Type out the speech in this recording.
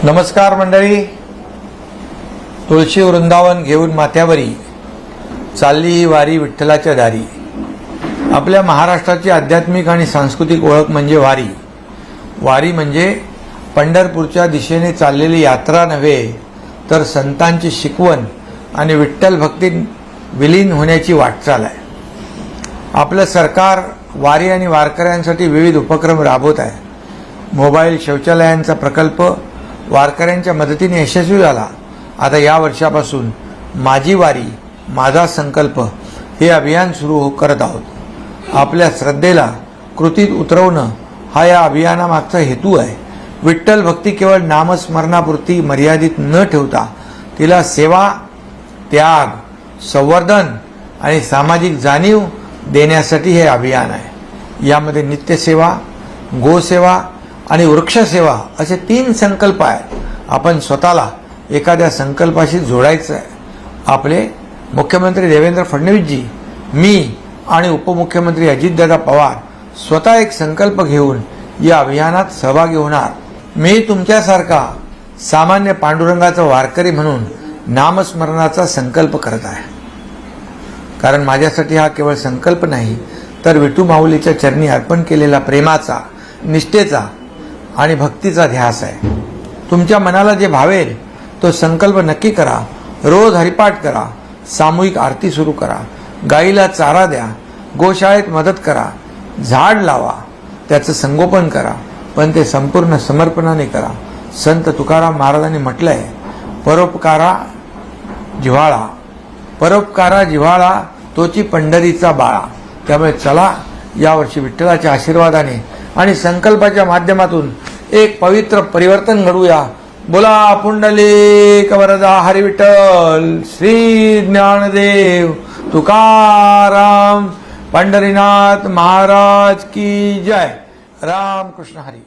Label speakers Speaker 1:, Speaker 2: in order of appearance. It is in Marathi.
Speaker 1: नमस्कार मंडळी. तुळशी वृंदावन घेऊन माथ्यावरी चालली ही वारी विठ्ठलाच्या दारी. आपल्या महाराष्ट्राची आध्यात्मिक आणि सांस्कृतिक ओळख म्हणजे वारी. वारी म्हणजे पंढरपूरच्या दिशेने चाललेली यात्रा नव्हे, तर संतांची शिकवण आणि विठ्ठल भक्तीत विलीन होण्याची वाटचाल आहे. आपलं सरकार वारी आणि वारकऱ्यांसाठी विविध उपक्रम राबवत आहे. मोबाईल शौचालयांचा प्रकल्प वारकऱ्यांच्या मदतीने यशस्वी झाला. आता या वर्षापासून माझी वारी माझा संकल्प हे अभियान सुरू करत आहोत. आपल्या श्रद्धेला कृतीत उतरवणं हा या अभियानामागचा हेतू आहे. विठ्ठल भक्ती केवळ नामस्मरणापुरती मर्यादित न ठेवता तिला सेवा, त्याग, संवर्धन आणि सामाजिक जाणीव देण्यासाठी हे अभियान आहे. यामध्ये नित्यसेवा, गोसेवा आणि वृक्षसेवा असे 3 संकल्प आहेत. आपण स्वतःला एखाद्या संकल्पाशी जोडायचं आहे. आपले मुख्यमंत्री देवेंद्र फडणवीसजी, मी आणि उपमुख्यमंत्री अजितदादा पवार स्वतः एक संकल्प घेऊन या अभियानात सहभागी होणार. मी तुमच्यासारखा सामान्य पांडुरंगाचा वारकरी म्हणून नामस्मरणाचा संकल्प करत आहे. कारण माझ्यासाठी हा केवळ संकल्प नाही, तर विठू माऊलीच्या चरणी अर्पण केलेला प्रेमाचा, निष्ठेचा आणि भक्तीचा ध्यास आहे. तुमच्या मनाला जे भावेल तो संकल्प नक्की करा. रोज हरिपाठ करा, सामूहिक आरती सुरू करा, गाईला चारा द्या, गोशाळेत मदत करा, झाड लावा, त्याचं संगोपन करा, पण ते संपूर्ण समर्पणाने करा. संत तुकाराम महाराजांनी म्हटलंय, परोपकारा जिव्हाळा तोची पंढरीचा बाळा. त्यामुळे चला यावर्षी विठ्ठलाच्या आशीर्वादाने आणि संकल्पाच्या माध्यमातून एक पवित्र परिवर्तन घडूया. बोला पुंडलिक वरदा हरी विठ्ठल. श्री ज्ञानदेव तुकाराम पंढरीनाथ महाराज की जय. राम कृष्ण हरी.